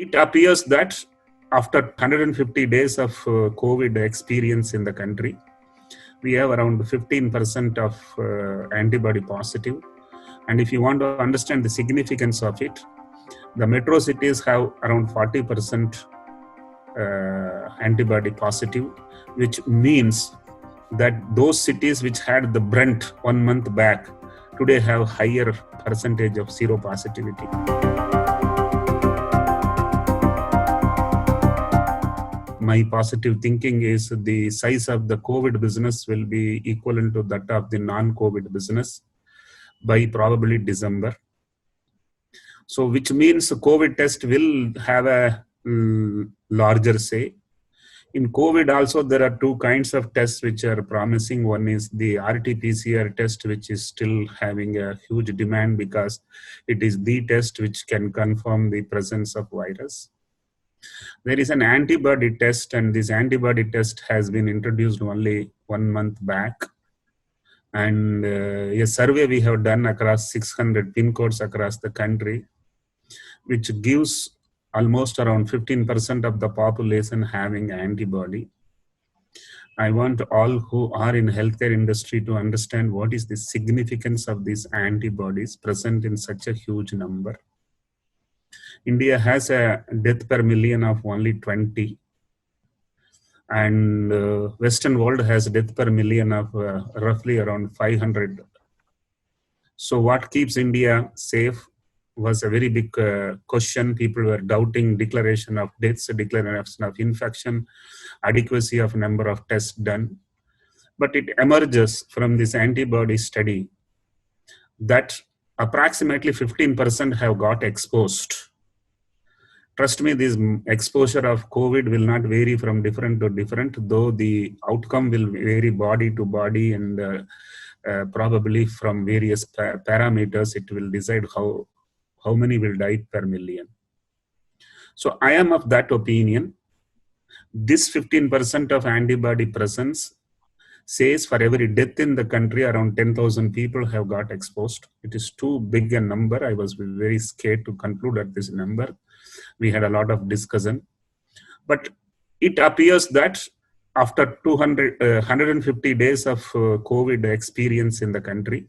It appears that after 150 days of COVID experience in the country, we have around 15% of antibody positive. And if you want to understand the significance of it, the metro cities have around 40% antibody positive, which means that those cities which had the brunt 1 month back today have higher percentage of seropositivity. My positive thinking is the size of the COVID business will be equivalent to that of the non-COVID business by probably December. So which means the COVID test will have a larger say. In COVID also, there are two kinds of tests which are promising. One is the RT-PCR test, which is still having a huge demand because it is the test which can confirm the presence of virus. There is an antibody test, and this antibody test has been introduced only 1 month back. And a survey we have done across 600 pin codes across the country, which gives almost around 15% of the population having antibody. I want all who are in healthcare industry to understand what is the significance of these antibodies present in such a huge number. India has a death per million of only 20. And Western world has death per million of roughly around 500. So what keeps India safe was a very big question. People were doubting declaration of deaths, declaration of infection, adequacy of number of tests done. But it emerges from this antibody study that approximately 15% have got exposed. Trust me, this exposure of COVID will not vary from different to different, though the outcome will vary body to body, and probably from various parameters, it will decide how many will die per million. So I am of that opinion. This 15% of antibody presence says for every death in the country, around 10,000 people have got exposed. It is too big a number. I was very scared to conclude at this number. We had a lot of discussion. But it appears that after 150 days of COVID experience in the country,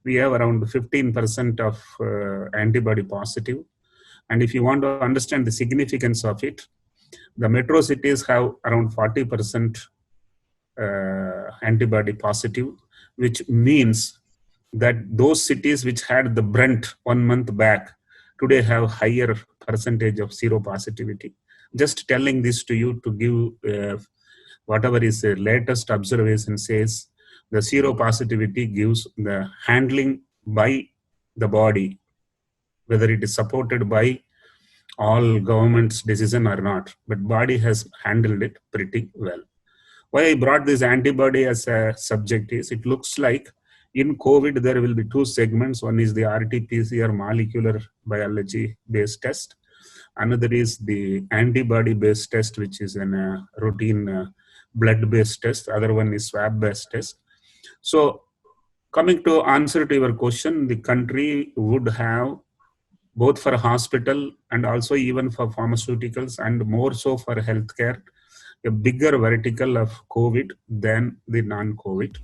we have around 15% of antibody positive. And if you want to understand the significance of it, the metro cities have around 40% antibody positive, which means that those cities which had the brunt 1 month back today have higher percentage of seropositivity. Just telling this to you to give whatever is the latest observation says, the seropositivity gives the handling by the body, whether it is supported by all government's decision or not, but body has handled it pretty well. Why I brought this antibody as a subject is, it looks like in COVID, there will be two segments. One is the RT-PCR molecular biology based test. Another is the antibody based test, which is a routine blood based test. Other one is swab based test. So coming to answer to your question, the country would have both for hospital and also even for pharmaceuticals, and more so for healthcare, a bigger vertical of COVID than the non-COVID.